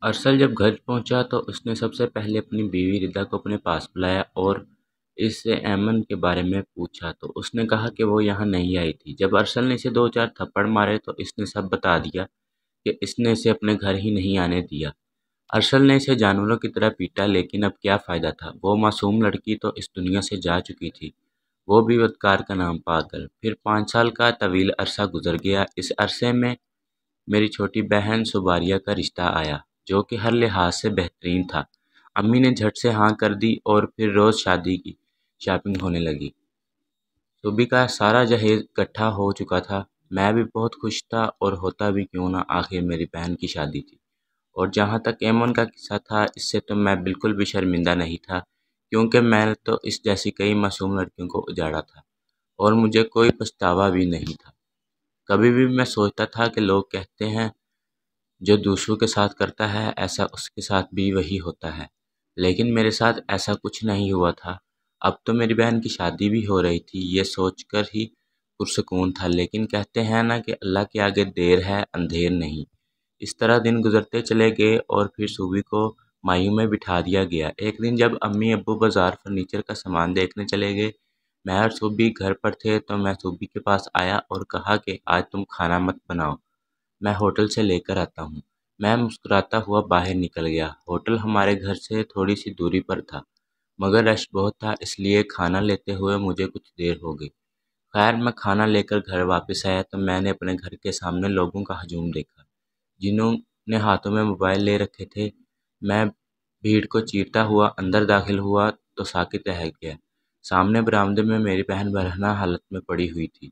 ارسل جب گھر پہنچا تو اس نے سب سے پہلے اپنی بیوی ردا کو اپنے پاس بلایا اور اس سے ایمن کے بارے میں پوچھا تو اس نے کہا کہ وہ یہاں نہیں آئی تھی۔ جب ارسل نے اسے دو چار تھپڑ مارے تو اس نے سب بتا دیا کہ اس نے اسے اپنے گھر ہی نہیں آنے دیا۔ ارسل نے اسے جانوروں کی طرح پیٹا لیکن اب کیا فائدہ تھا، وہ معصوم لڑکی تو اس دنیا سے جا چکی تھی، وہ بھی بدکار کا نام پا کر۔ پھر 5 سال کا طویل عرصہ گزر گیا۔ اس عرصے میں میری چھوٹی بہن سباریہ کا رشتہ آیا جو کہ ہر لحاظ سے بہترین تھا۔ امی نے جھٹ سے ہاں کر دی اور پھر روز شادی کی شاپنگ ہونے لگی۔ صوبی کا سارا جہیز اکٹھا ہو چکا تھا۔ میں بھی بہت خوش تھا اور ہوتا بھی کیوں نہ، آخر میری بہن کی شادی تھی۔ اور جہاں تک ایمن کا قصہ تھا، اس سے تو میں بالکل بھی شرمندہ نہیں تھا کیونکہ میں نے تو اس جیسی کئی معصوم لڑکیوں کو اجاڑا تھا اور مجھے کوئی پچھتاوا بھی نہیں تھا۔ کبھی بھی میں سوچتا تھا کہ لوگ کہتے ہیں جو دوسروں کے ساتھ کرتا ہے ایسا اس کے ساتھ بھی وہی ہوتا ہے، لیکن میرے ساتھ ایسا کچھ نہیں ہوا تھا۔ اب تو میری بہن کی شادی بھی ہو رہی تھی، یہ سوچ کر ہی پرسکون تھا، لیکن کہتے ہیں نا کہ اللہ کے آگے دیر ہے اندھیر نہیں۔ اس طرح دن گزرتے چلے گئے اور پھر صوبی کو مایوں میں بٹھا دیا گیا۔ ایک دن جب امی ابو بازار فرنیچر کا سامان دیکھنے چلے گئے، میں اور صوبی گھر پر تھے تو میں صوبی کے پاس آیا اور کہا کہ آج تم کھانا مت بناؤ، میں ہوٹل سے لے کر آتا ہوں۔ میں مسکراتا ہوا باہر نکل گیا۔ ہوٹل ہمارے گھر سے تھوڑی سی دوری پر تھا مگر رش بہت تھا، اس لیے کھانا لیتے ہوئے مجھے کچھ دیر ہو گئی۔ خیر میں کھانا لے کر گھر واپس آیا تو میں نے اپنے گھر کے سامنے لوگوں کا ہجوم دیکھا جنہوں نے ہاتھوں میں موبائل لے رکھے تھے۔ میں بھیڑ کو چیرتا ہوا اندر داخل ہوا تو ساکت رہ گیا۔ سامنے برآمدے میں میری بہن برہنہ حالت میں پڑی ہوئی تھی،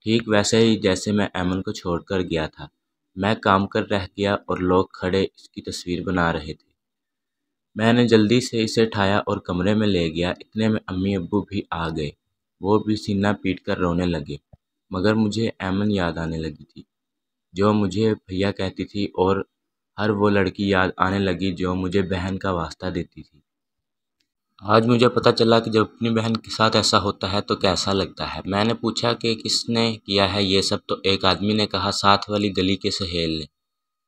ٹھیک ویسے ہی جیسے میں ایمن کو چھوڑ کر گیا تھا۔ میں کام کر رہ گیا اور لوگ کھڑے اس کی تصویر بنا رہے تھے۔ میں نے جلدی سے اسے اٹھایا اور کمرے میں لے گیا۔ اتنے میں امی ابو بھی آ گئے، وہ بھی سینہ پیٹ کر رونے لگے، مگر مجھے ایمن یاد آنے لگی تھی جو مجھے بھیا کہتی تھی اور ہر وہ لڑکی یاد آنے لگی جو مجھے بہن کا واسطہ دیتی تھی۔ آج مجھے پتہ چلا کہ جب اپنی بہن کے ساتھ ایسا ہوتا ہے تو کیسا لگتا ہے۔ میں نے پوچھا کہ کس نے کیا ہے یہ سب، تو ایک آدمی نے کہا ساتھ والی گلی کے سہیل نے۔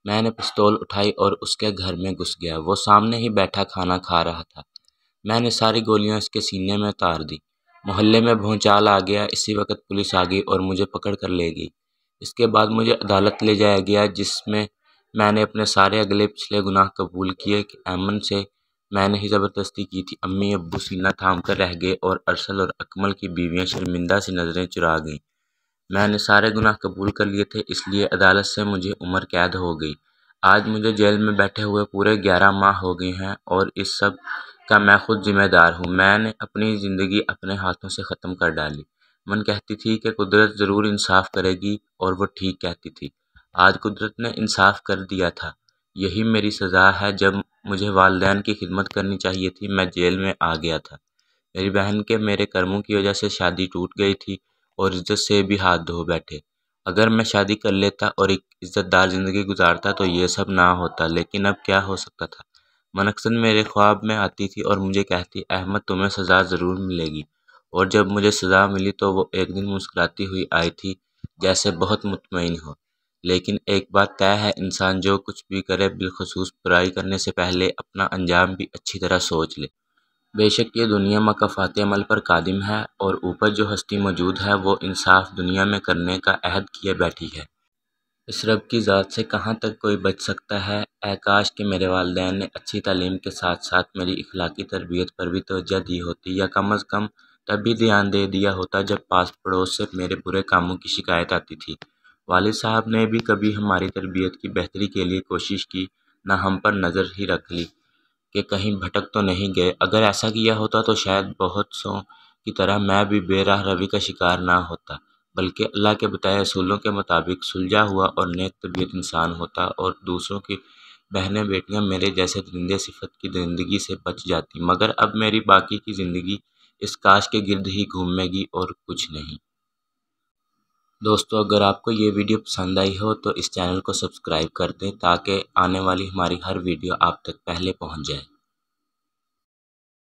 میں نے پستول اٹھائی اور اس کے گھر میں گھس گیا۔ وہ سامنے ہی بیٹھا کھانا کھا رہا تھا۔ میں نے ساری گولیاں اس کے سینے میں اتار دی۔ محلے میں بھونچال آ گیا۔ اسی وقت پولیس آ گئی اور مجھے پکڑ کر لے گئی۔ اس کے بعد مجھے عدالت لے جایا گیا جس میں نے اپنے سارے اگلے پچھلے گناہ قبول کیے کہ ایمن سے میں نے ہی زبردستی کی تھی۔ امی ابو سینہ تھام کر رہ گئے اور ارسل اور اکمل کی بیویاں شرمندہ سی نظریں چرا گئیں۔ میں نے سارے گناہ قبول کر لیے تھے، اس لیے عدالت سے مجھے عمر قید ہو گئی۔ آج مجھے جیل میں بیٹھے ہوئے پورے 11 ماہ ہو گئے ہیں اور اس سب کا میں خود ذمہ دار ہوں۔ میں نے اپنی زندگی اپنے ہاتھوں سے ختم کر ڈالی۔ من کہتی تھی کہ قدرت ضرور انصاف کرے گی اور وہ ٹھیک کہتی تھی۔ آج قدرت نے انصاف کر دیا تھا۔ یہی میری سزا ہے۔ جب مجھے والدین کی خدمت کرنی چاہیے تھی میں جیل میں آ گیا تھا۔ میری بہن کے میرے کرموں کی وجہ سے شادی ٹوٹ گئی تھی اور عزت سے بھی ہاتھ دھو بیٹھے۔ اگر میں شادی کر لیتا اور ایک عزت دار زندگی گزارتا تو یہ سب نہ ہوتا، لیکن اب کیا ہو سکتا تھا۔ منقسم میرے خواب میں آتی تھی اور مجھے کہتی احمد تمہیں سزا ضرور ملے گی، اور جب مجھے سزا ملی تو وہ ایک دن مسکراتی ہوئی آئی تھی جیسے بہت مطمئن ہو۔ لیکن ایک بات طے ہے، انسان جو کچھ بھی کرے بالخصوص برائی کرنے سے پہلے اپنا انجام بھی اچھی طرح سوچ لے۔ بے شک یہ دنیا مکافات عمل پر قادم ہے اور اوپر جو ہستی موجود ہے وہ انصاف دنیا میں کرنے کا عہد کیے بیٹھی ہے۔ اس رب کی ذات سے کہاں تک کوئی بچ سکتا ہے۔ اے کاش کہ میرے والدین نے اچھی تعلیم کے ساتھ ساتھ میری اخلاقی تربیت پر بھی توجہ دی ہوتی، یا کم از کم تب بھی دھیان دے دیا ہوتا جب پاس پڑوس سے میرے برے کاموں کی شکایت آتی تھی۔ والد صاحب نے بھی کبھی ہماری تربیت کی بہتری کے لیے کوشش کی، نہ ہم پر نظر ہی رکھ لی کہ کہیں بھٹک تو نہیں گئے۔ اگر ایسا کیا ہوتا تو شاید بہت سوں کی طرح میں بھی بے راہ روی کا شکار نہ ہوتا، بلکہ اللہ کے بتائے اصولوں کے مطابق سلجھا ہوا اور نیک طبیعت انسان ہوتا، اور دوسروں کی بہنیں بیٹیاں میرے جیسے درندے صفت کی زندگی سے بچ جاتی۔ مگر اب میری باقی کی زندگی اس کاش کے گرد ہی گھومے گی اور کچھ نہیں۔ دوستو اگر آپ کو یہ ویڈیو پسند آئی ہو تو اس چینل کو سبسکرائب کر دیں تاکہ آنے والی ہماری ہر ویڈیو آپ تک پہلے پہنچ جائے۔